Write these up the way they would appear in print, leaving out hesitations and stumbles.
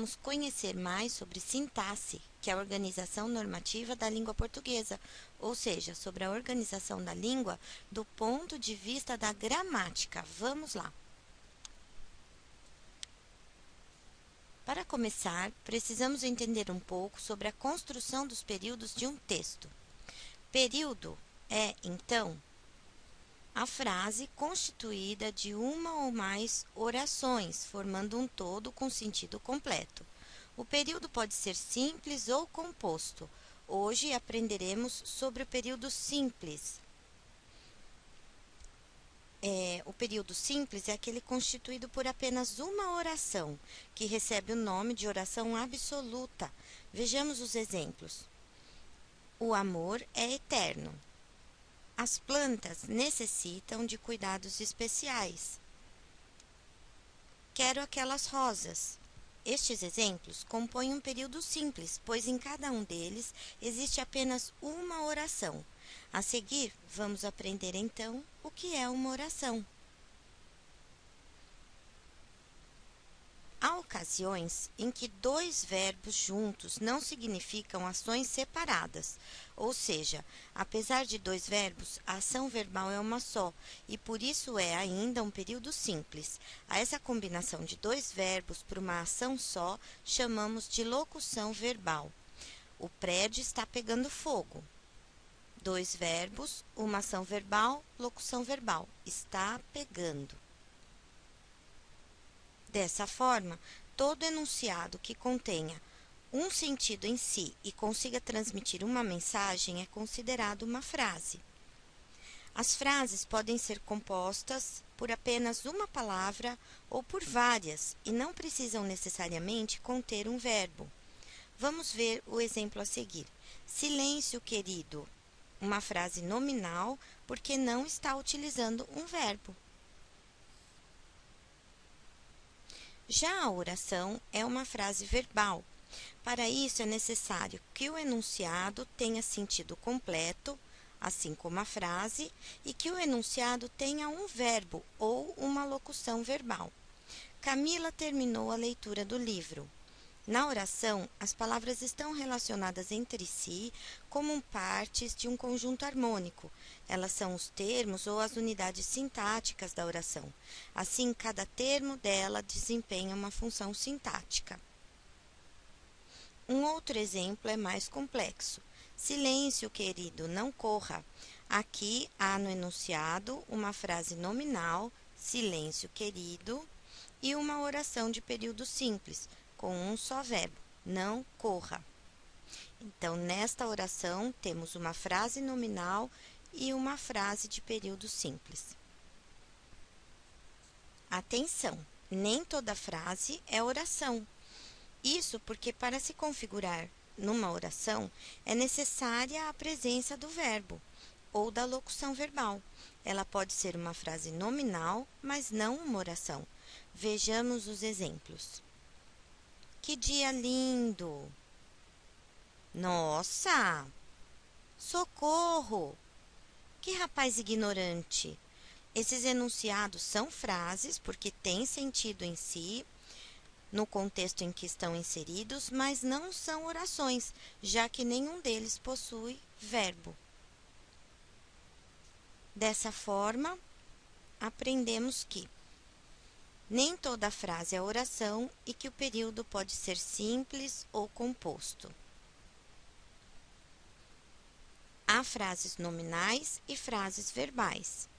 vamos conhecer mais sobre sintaxe, que é a organização normativa da língua portuguesa, ou seja, sobre a organização da língua do ponto de vista da gramática. Vamos lá! Para começar, precisamos entender um pouco sobre a construção dos períodos de um texto. Período é, então, a frase constituída de uma ou mais orações, formando um todo com sentido completo. O período pode ser simples ou composto. Hoje aprenderemos sobre o período simples. O período simples é aquele constituído por apenas uma oração, que recebe o nome de oração absoluta. Vejamos os exemplos. O amor é eterno. As plantas necessitam de cuidados especiais. Quero aquelas rosas. Estes exemplos compõem um período simples, pois em cada um deles existe apenas uma oração. A seguir, vamos aprender então o que é uma oração. Há ocasiões em que dois verbos juntos não significam ações separadas, ou seja, apesar de dois verbos, a ação verbal é uma só e por isso é ainda um período simples. A essa combinação de dois verbos por uma ação só chamamos de locução verbal. O prédio está pegando fogo. Dois verbos, uma ação verbal, locução verbal. Está pegando. Dessa forma, todo enunciado que contenha um sentido em si e consiga transmitir uma mensagem é considerado uma frase. As frases podem ser compostas por apenas uma palavra ou por várias e não precisam necessariamente conter um verbo. Vamos ver o exemplo a seguir. Silêncio, querido. Uma frase nominal porque não está utilizando um verbo. Já a oração é uma frase verbal. Para isso, é necessário que o enunciado tenha sentido completo, assim como a frase, e que o enunciado tenha um verbo ou uma locução verbal. Camila terminou a leitura do livro. Na oração, as palavras estão relacionadas entre si como partes de um conjunto harmônico. Elas são os termos ou as unidades sintáticas da oração. Assim, cada termo dela desempenha uma função sintática. Um outro exemplo é mais complexo. Silêncio, querido, não corra. Aqui há no enunciado uma frase nominal, silêncio, querido, e uma oração de período simples, com um só verbo, não corra. Então, nesta oração, temos uma frase nominal e uma frase de período simples. Atenção! Nem toda frase é oração. Isso porque, para se configurar numa oração, é necessária a presença do verbo ou da locução verbal. Ela pode ser uma frase nominal, mas não uma oração. Vejamos os exemplos. Que dia lindo! Nossa! Socorro! Que rapaz ignorante! Esses enunciados são frases porque têm sentido em si, no contexto em que estão inseridos, mas não são orações, já que nenhum deles possui verbo. Dessa forma, aprendemos que nem toda frase é oração e que o período pode ser simples ou composto. Há frases nominais e frases verbais.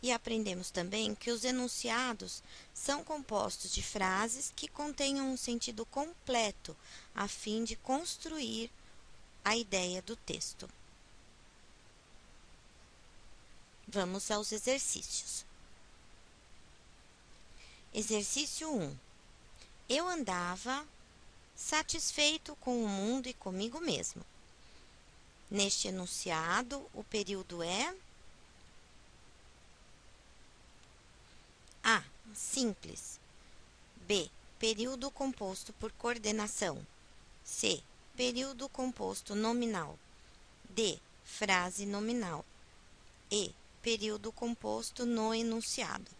E aprendemos também que os enunciados são compostos de frases que contenham um sentido completo, a fim de construir a ideia do texto. Vamos aos exercícios. Exercício 1. Eu andava satisfeito com o mundo e comigo mesmo. Neste enunciado, o período é A. Simples. B. Período composto por coordenação. C. Período composto nominal. D. Frase nominal. E. Período composto no enunciado.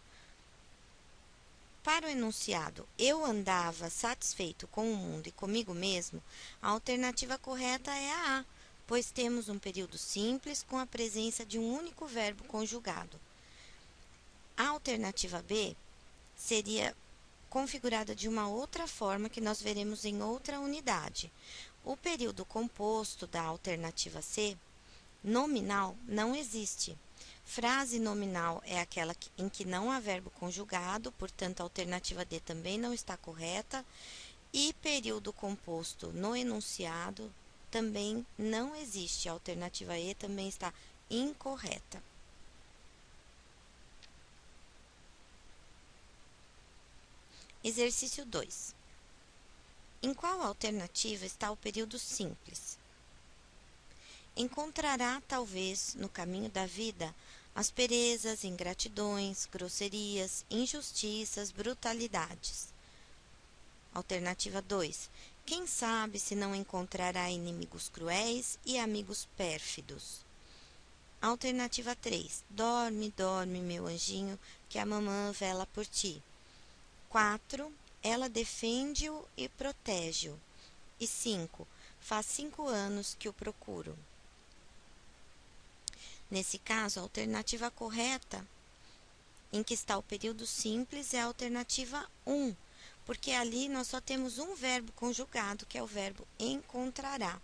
Para o enunciado eu andava satisfeito com o mundo e comigo mesmo, a alternativa correta é a A, pois temos um período simples com a presença de um único verbo conjugado. A alternativa B seria configurada de uma outra forma que nós veremos em outra unidade. O período composto da alternativa C, nominal, não existe. Frase nominal é aquela em que não há verbo conjugado, portanto, a alternativa D também não está correta. E período composto no enunciado também não existe. A alternativa E também está incorreta. Exercício 2. Em qual alternativa está o período simples? Encontrará, talvez, no caminho da vida, asperezas, ingratidões, grosserias, injustiças, brutalidades. Alternativa 2. Quem sabe se não encontrará inimigos cruéis e amigos pérfidos. Alternativa 3. Dorme, dorme, meu anjinho, que a mamã vela por ti. 4. Ela defende-o e protege-o. E 5. Faz 5 anos que o procuro. Nesse caso, a alternativa correta, em que está o período simples, é a alternativa 1, porque ali nós só temos um verbo conjugado, que é o verbo encontrará.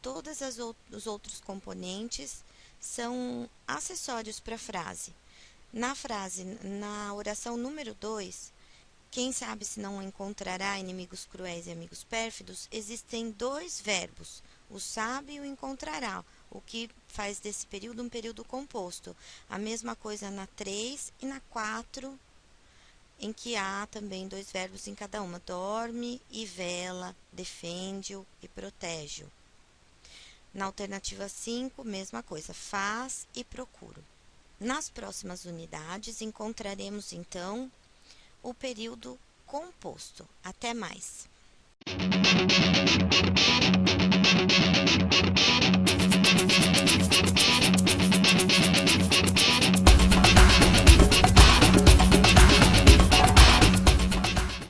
Todos os outros componentes são acessórios para a frase. Na oração número 2, quem sabe se não encontrará inimigos cruéis e amigos pérfidos, existem dois verbos, o sabe e o encontrará, o que faz desse período um período composto. A mesma coisa na 3 e na 4, em que há também dois verbos em cada uma, dorme e vela, defende-o e protege-o. Na alternativa 5, mesma coisa, faz e procuro. Nas próximas unidades, encontraremos, então, o período composto. Até mais!